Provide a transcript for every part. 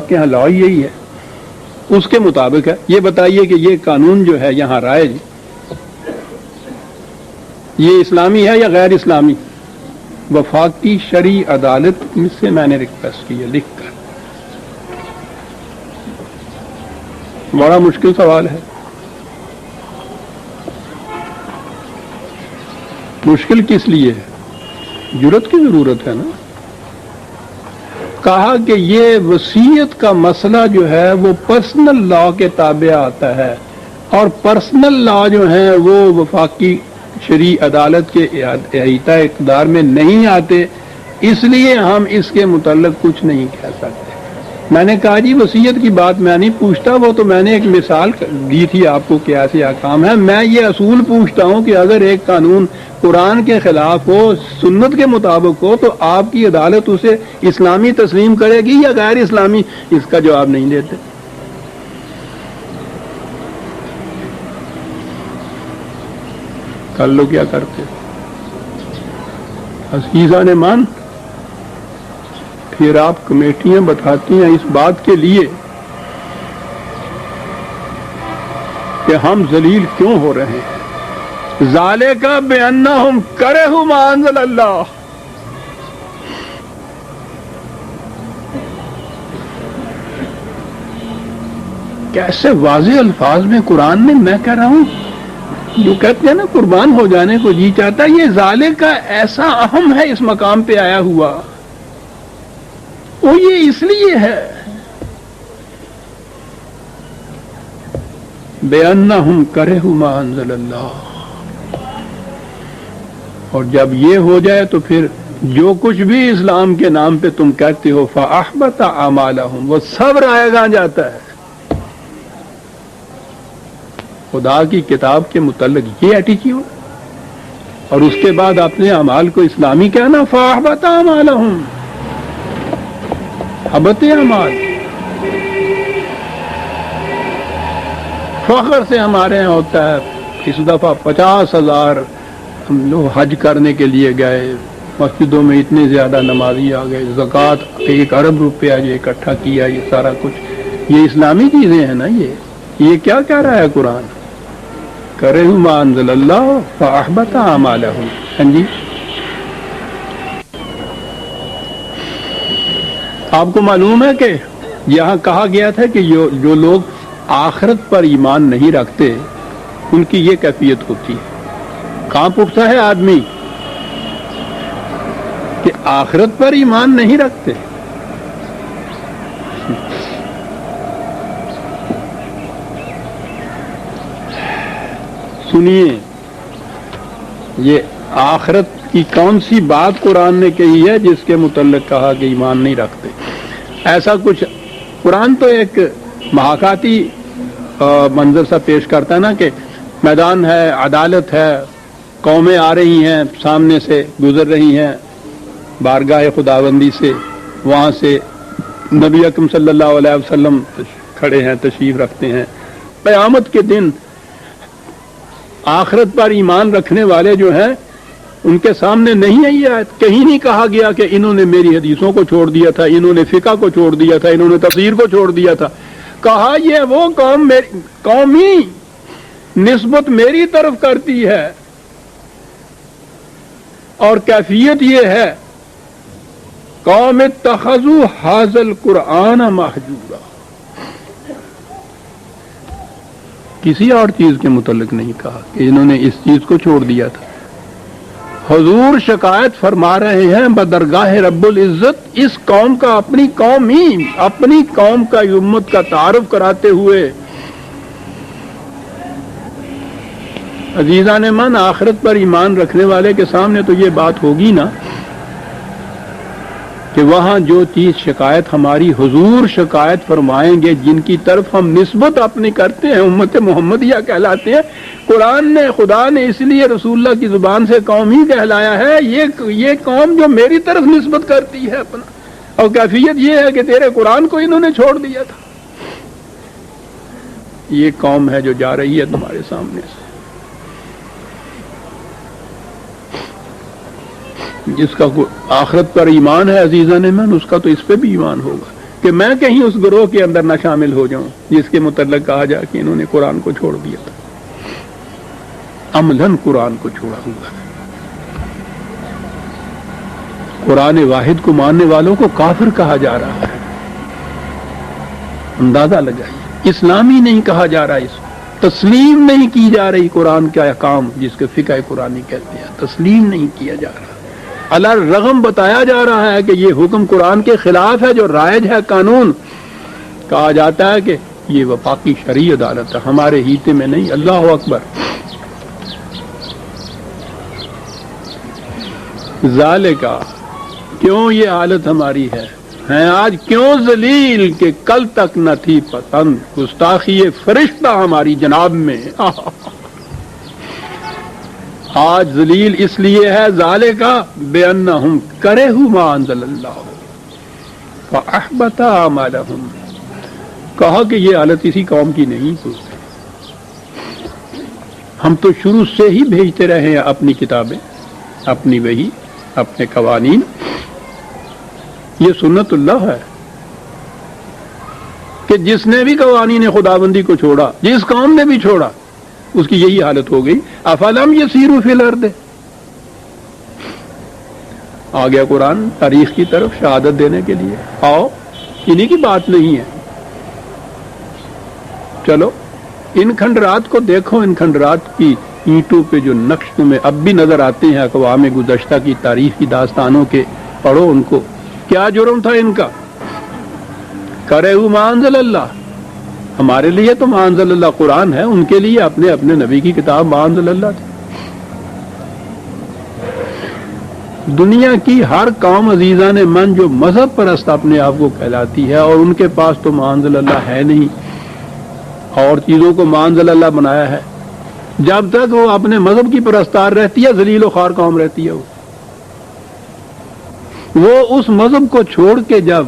آپ کے یہاں لا یہی ہے، اس کے مطابق ہے۔ یہ بتائیے کہ یہ قانون جو ہے یہاں رائج یہ اسلامی ہے یا غیر اسلامی؟ وفاقی شرعی عدالت سے میں نے ریکویسٹ کی ہے لکھ کر۔ بڑا مشکل سوال ہے، مشکل کس لیے ہے؟ جرأت کی ضرورت ہے نا۔ کہا کہ یہ وصیت کا مسئلہ جو ہے وہ پرسنل لا کے تابع آتا ہے، اور پرسنل لا جو ہیں وہ وفاقی شرعی عدالت کے احاطہ اقتدار میں نہیں آتے، اس لیے ہم اس کے متعلق کچھ نہیں کہہ سکتے۔ میں نے کہا جی وصیت کی بات میں نہیں پوچھتا، وہ تو میں نے ایک مثال دی تھی آپ کو کہ ایسے احکام ہے۔ میں یہ اصول پوچھتا ہوں کہ اگر ایک قانون قرآن کے خلاف ہو، سنت کے مطابق ہو، تو آپ کی عدالت اسے اسلامی تسلیم کرے گی یا غیر اسلامی؟ اس کا جواب نہیں دیتے۔ کر لو کیا کرتے عزیزان مان، پھر آپ کمیٹیاں بتاتی ہیں اس بات کے لیے کہ ہم ذلیل کیوں ہو رہے ہیں۔ ذالک بأنہم کرہوا ما انزل اللہ۔ کیسے واضح الفاظ میں قرآن میں میں کہہ رہا ہوں، جو کہتے ہیں نا قربان ہو جانے کو جی چاہتا ہے، یہ ذالک کا ایسا اہم ہے اس مقام پہ آیا ہوا، وہ یہ اس لیے ہے بِأَنَّهُمْ كَرِهُوا مَا أَنزَلَ اللَّهُ۔ اور جب یہ ہو جائے تو پھر جو کچھ بھی اسلام کے نام پہ تم کہتے ہو فَأَحْبَطَ أَعْمَالَهُمْ، وہ سب رائے گاں جاتا ہے۔ خدا کی کتاب کے متعلق یہ ایٹیٹیوڈ، اور اس کے بعد اپنے اعمال کو اسلامی کہنا، فَأَحْبَطَ أَعْمَالَهُمْ، حبط اعمال۔ فخر سے ہمارے یہاں ہوتا ہے، اس دفعہ 50,000 ہم لوگ حج کرنے کے لیے گئے، مسجدوں میں اتنے زیادہ نمازی آ گئے، زکوٰۃ 1 ارب روپیہ جو اکٹھا کیا، یہ سارا کچھ یہ اسلامی چیزیں ہیں نا۔ یہ کیا کہہ رہا ہے قرآن؟ کرہوا ما انزل اللہ فاحبط اعمالہم۔ ہاں جی، آپ کو معلوم ہے کہ یہاں کہا گیا تھا کہ جو لوگ آخرت پر ایمان نہیں رکھتے ان کی یہ کیفیت ہوتی ہے۔ کہاں پختہ ہے آدمی کہ آخرت پر ایمان نہیں رکھتے؟ سنیے، یہ آخرت کی کون سی بات قرآن نے کہی ہے جس کے متعلق کہا کہ ایمان نہیں رکھتے؟ ایسا کچھ قرآن تو ایک محاکاتی منظر سا پیش کرتا ہے نا کہ میدان ہے، عدالت ہے، قومیں آ رہی ہیں، سامنے سے گزر رہی ہیں بارگاہ خداوندی سے، وہاں سے نبی اکرم صلی اللہ علیہ وسلم کھڑے ہیں، تشریف رکھتے ہیں۔ قیامت کے دن آخرت پر ایمان رکھنے والے جو ہیں ان کے سامنے نہیں ہے یہ آیت، کہیں نہیں کہا گیا کہ انہوں نے میری حدیثوں کو چھوڑ دیا تھا، انہوں نے فقہ کو چھوڑ دیا تھا، انہوں نے تفسیر کو چھوڑ دیا تھا۔ کہا یہ وہ قومی نسبت میری طرف کرتی ہے، اور کیفیت یہ ہے قوم اتخذوا ھذا القرآن مہجورا۔ کسی اور چیز کے متعلق نہیں کہا کہ انہوں نے اس چیز کو چھوڑ دیا تھا۔ حضور شکایت فرما رہے ہیں بدرگاہ رب العزت اس قوم کا، اپنی قوم کا، امت کا تعارف کراتے ہوئے۔ عزیزان من، آخرت پر ایمان رکھنے والے کے سامنے تو یہ بات ہوگی نا کہ وہاں جو چیز شکایت ہماری حضور شکایت فرمائیں گے، جن کی طرف ہم نسبت اپنی کرتے ہیں، امت محمدیہ کہلاتے ہیں، قرآن نے، خدا نے اس لیے رسول اللہ کی زبان سے قوم ہی کہلایا ہے، یہ قوم جو میری طرف نسبت کرتی ہے اپنا، اور کیفیت یہ ہے کہ تیرے قرآن کو انہوں نے چھوڑ دیا تھا۔ یہ قوم ہے جو جا رہی ہے تمہارے سامنے سے، جس کا آخرت پر ایمان ہے عزیزان من، اس کا تو اس پہ بھی ایمان ہوگا۔ کہ میں کہیں اس گروہ کے اندر نہ شامل ہو جاؤں جس کے متعلق کہا جائے کہ انہوں نے قرآن کو چھوڑ دیا تھا. عملاً قرآن کو چھوڑا ہوا ہے. قرآن واحد کو ماننے والوں کو کافر کہا جا رہا ہے. اندازہ لگائیے. اسلامی نہیں کہا جا رہا, اس تسلیم نہیں کی جا رہی قرآن کا احکام جس کے فقہ قرآنی کہتے ہیں, تسلیم نہیں کیا جا رہا. الرغم بتایا جا رہا ہے کہ یہ حکم قرآن کے خلاف ہے, جو رائج ہے قانون. کہا جاتا ہے کہ یہ وفاقی شرعی عدالت ہے, ہمارے ہیتے میں نہیں. اللہ اکبر. ذالکا, کیوں یہ حالت ہماری ہے, ہیں آج کیوں ذلیل کہ کل تک نہ تھی پسند گستاخی فرشتہ ہماری جناب میں. آج ذلیل اس لیے ہے ذالکا بأنہم کرہوا ما انزل اللہ فاحبط اعمالہم. کہا کہ یہ حالت اسی قوم کی نہیں, ہم تو شروع سے ہی بھیجتے رہے ہیں اپنی کتابیں, اپنی وحی, اپنے قوانین. یہ سنت اللہ ہے کہ جس نے بھی قوانین خداوندی کو چھوڑا, جس قوم نے بھی چھوڑا, اس کی یہی حالت ہو گئی. افلم یسیروا فی الارض, آ گیا قرآن تاریخ کی طرف شہادت دینے کے لیے. آؤ, انہی کی بات نہیں ہے. چلو ان کھنڈرات کو دیکھو, ان کھنڈرات کی اینٹوں پہ جو نقش تمہیں اب بھی نظر آتے ہیں اقوام گزشتہ کی تاریخی داستانوں کے, پڑھو ان کو. کیا جرم تھا ان کا؟ کرہوا ما انزل اللہ. ہمارے لیے تو ما انزل اللہ قرآن ہے, ان کے لیے اپنے اپنے نبی کی کتاب ما انزل اللہ تھی. دنیا کی ہر قوم عزیزان من جو مذہب پرست اپنے آپ کو کہلاتی ہے, اور ان کے پاس تو ما انزل اللہ ہے نہیں, اور چیزوں کو ما انزل اللہ بنایا ہے, جب تک وہ اپنے مذہب کی پرستار رہتی ہے ذلیل و خوار قوم رہتی ہے. وہ اس مذہب کو چھوڑ کے جب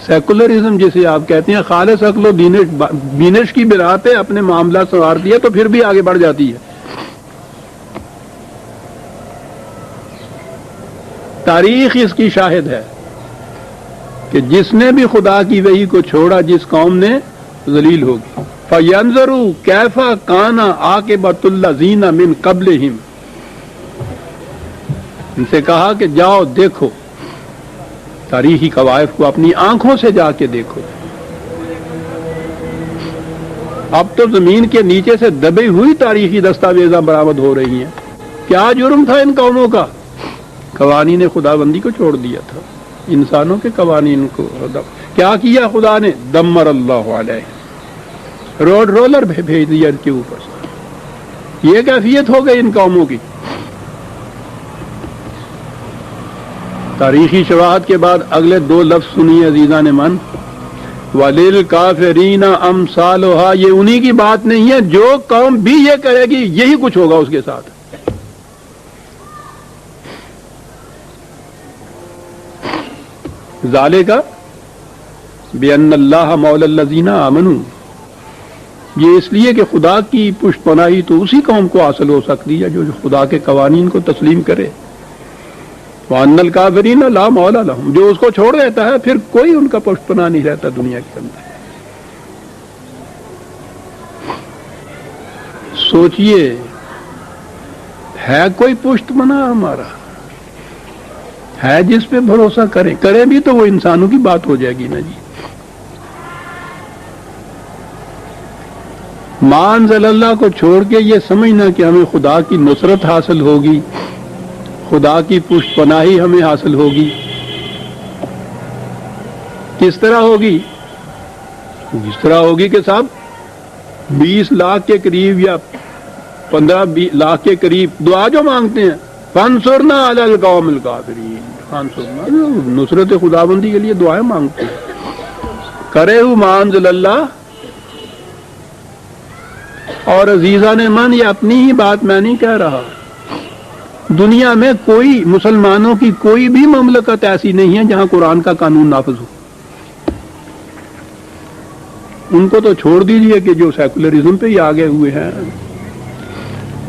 سیکولرزم جسے آپ کہتے ہیں, خالص عقل و بینش کی بنا پہ اپنے معاملات سنوارتی ہے, تو پھر بھی آگے بڑھ جاتی ہے. تاریخ اس کی شاہد ہے کہ جس نے بھی خدا کی وحی کو چھوڑا, جس قوم نے, ذلیل ہوگی. فَيَنْظُرُوا كَيْفَ كَانَ عَاقِبَةُ الَّذِينَ مِنْ قَبْلِهِمْ. ان سے کہا کہ جاؤ دیکھو تاریخی قوائف کو, اپنی آنکھوں سے جا کے دیکھو. اب تو زمین کے نیچے سے دبی ہوئی تاریخی دستاویزاں برآمد ہو رہی ہیں. کیا جرم تھا ان قوموں کا؟ قوانین خداوندی کو چھوڑ دیا تھا, انسانوں کے قوانین کو. کیا کیا خدا نے؟ دمر اللہ علیہ, روڈ رولر بھیج دیا ان کے اوپر سے. یہ کیفیت ہو گئی ان قوموں کی. تاریخی شواہد کے بعد اگلے دو لفظ سنیے عزیزان من, وَلِلْكَافِرِينَ أَمْثَالُهَا. یہ انہی کی بات نہیں ہے, جو قوم بھی یہ کرے گی یہی کچھ ہوگا اس کے ساتھ. ذالک بِأَنَّ اللَّهَ مَوْلَى الَّذِينَ آمَنُوا. یہ اس لیے کہ خدا کی پشت پناہی تو اسی قوم کو حاصل ہو سکتی ہے جو خدا کے قوانین کو تسلیم کرے. وَأَنَّ الْكَافِرِينَ لَا مَوْلَى لَهُمْ. جو اس کو چھوڑ دیتا ہے پھر کوئی ان کا پشت پناہ نہیں رہتا دنیا کے اندر. سوچئے, ہے کوئی پشت پناہ ہمارا؟ ہے جس پہ بھروسہ کریں بھی تو وہ انسانوں کی بات ہو جائے گی نا جی. ما انزل اللہ کو چھوڑ کے یہ سمجھنا کہ ہمیں خدا کی نصرت حاصل ہوگی, خدا کی پشت پناہی ہمیں حاصل ہوگی. کس طرح ہوگی؟ اس طرح ہوگی کہ صاحب 20 لاکھ کے قریب یا 15 لاکھ کے قریب دعا جو مانگتے ہیں, فانصرنا علی القوم الکافرین, نصرت خداوندی کے لیے دعائیں مانگتے ہیں. کرہوا ما انزل اللہ. اور عزیزان من, یہ اپنی ہی بات میں نہیں کہہ رہا, دنیا میں کوئی مسلمانوں کی کوئی بھی مملکت ایسی نہیں ہے جہاں قرآن کا قانون نافذ ہو. ان کو تو چھوڑ دیجئے کہ جو سیکولرزم پہ ہی آگے ہوئے ہیں,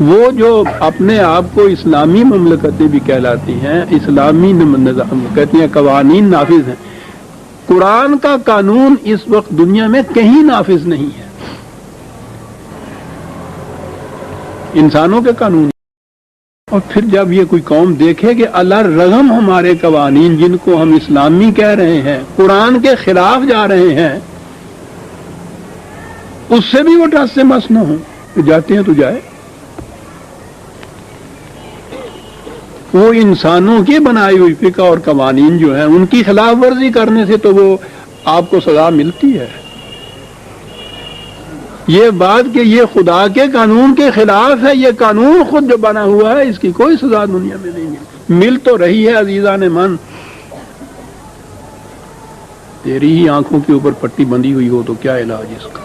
وہ جو اپنے آپ کو اسلامی مملکتیں بھی کہلاتی ہیں, اسلامی نظام کہتی ہیں, قوانین نافذ ہیں, قرآن کا قانون اس وقت دنیا میں کہیں نافذ نہیں ہے، انسانوں کے قانون۔ اور پھر جب یہ کوئی قوم دیکھے کہ اللہ رغم ہمارے قوانین جن کو ہم اسلامی کہہ رہے ہیں قرآن کے خلاف جا رہے ہیں، اس سے بھی وہ ٹس سے مس نہ ہوں، تو جاتے ہیں تو جائے۔ وہ انسانوں کی بنائی ہوئی فقہ اور قوانین جو ہیں ان کی خلاف ورزی کرنے سے تو وہ آپ کو سزا ملتی ہے۔ یہ بات کہ یہ خدا کے قانون کے خلاف ہے، یہ قانون خود جو بنا ہوا ہے، اس کی کوئی سزا دنیا میں نہیں ملتی۔ مل تو رہی ہے عزیزان من، تیری ہی آنکھوں کے اوپر پٹی بندھی ہوئی ہو تو کیا علاج اس کا؟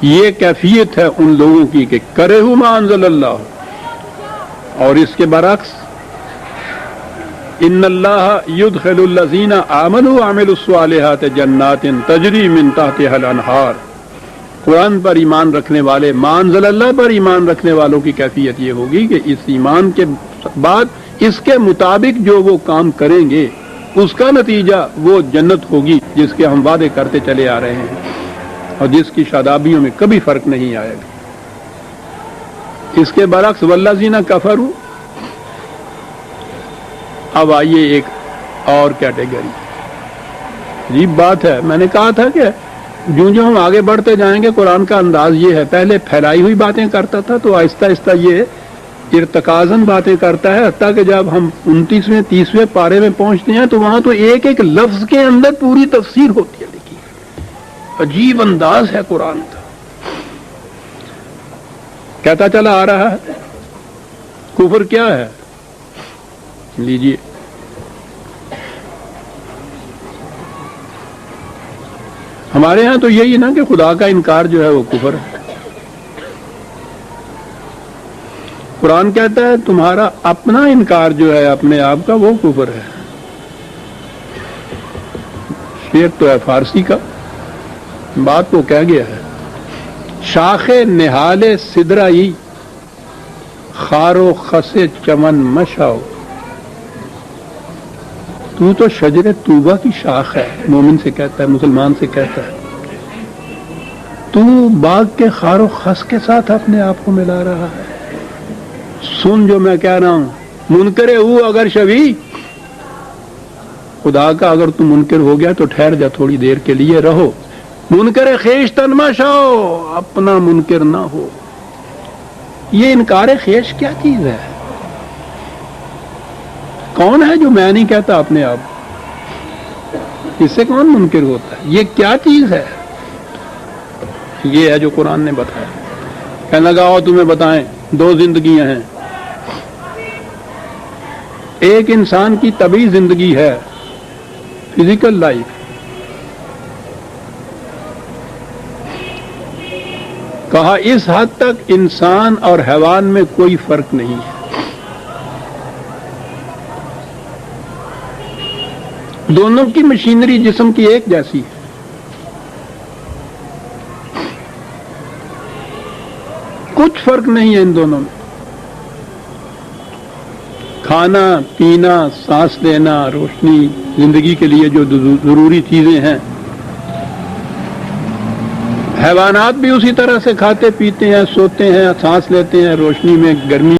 یہ کیفیت ہے ان لوگوں کی کہ کرہوا ما انزل اللہ، اور اس کے برعکس ان اللہ یدخل الذین آمنوا وعملوا الصالحات جنات تجری من تحتها الانہار۔ قرآن پر ایمان رکھنے والے، ما انزل اللہ پر ایمان رکھنے والوں کی کیفیت یہ ہوگی کہ اس ایمان کے بعد اس کے مطابق جو وہ کام کریں گے اس کا نتیجہ وہ جنت ہوگی جس کے ہم وعدے کرتے چلے آ رہے ہیں اور جس کی شادابیوں میں کبھی فرق نہیں آئے گا۔ اس کے برعکس والذین کفروا، اب آئیے ایک اور کیٹیگری۔ عجیب بات ہے، میں نے کہا تھا کہ جو ہم آگے بڑھتے جائیں گے قرآن کا انداز یہ ہے، پہلے پھیلائی ہوئی باتیں کرتا تھا تو آہستہ آہستہ یہ ارتکازن باتیں کرتا ہے، حتیٰ کہ جب ہم 29ویں 30ویں پارے میں پہنچتے ہیں تو وہاں تو ایک ایک لفظ کے اندر پوری تفسیر ہوتی ہے لکھی۔ عجیب انداز ہے قرآن کا، کہتا چلا آ رہا ہے کفر کیا ہے، لیجیے ہمارے ہاں تو یہی نا کہ خدا کا انکار جو ہے وہ کفر ہے۔ قرآن کہتا ہے تمہارا اپنا انکار جو ہے اپنے آپ کا وہ کفر ہے۔ شعر تو ہے فارسی کا، بات کو کہہ گیا ہے، شاخ نہال سدرائی خار و خس چمن مشاؤ۔ تو شجر طوبہ کی شاخ ہے، مومن سے کہتا ہے، مسلمان سے کہتا ہے، تو باغ کے خار و خس کے ساتھ اپنے آپ کو ملا رہا ہے۔ سن جو میں کہہ رہا ہوں، منکر ہو اگر شوی، خدا کا اگر تم منکر ہو گیا تو ٹھہر جا، تھوڑی دیر کے لیے رہو۔ منکر خیشتن مشاؤ، اپنا منکر نہ ہو۔ یہ انکار خیش کیا چیز ہے؟ کون ہے جو میں نہیں کہتا اپنے آپ؟ اس سے کون منکر ہوتا ہے؟ یہ کیا چیز ہے؟ یہ ہے جو قرآن نے بتایا۔ کہنے لگا اور تمہیں بتائیں، دو زندگیاں ہیں، ایک انسان کی طبعی زندگی ہے، فزیکل لائف، کہا اس حد تک انسان اور حیوان میں کوئی فرق نہیں ہے۔ دونوں کی مشینری جسم کی ایک جیسی ہے۔ کچھ فرق نہیں ہے ان دونوں میں، کھانا پینا، سانس لینا، روشنی، زندگی کے لیے جو ضروری چیزیں ہیں۔ حیوانات بھی اسی طرح سے کھاتے پیتے ہیں، سوتے ہیں، سانس لیتے ہیں، روشنی میں، گرمی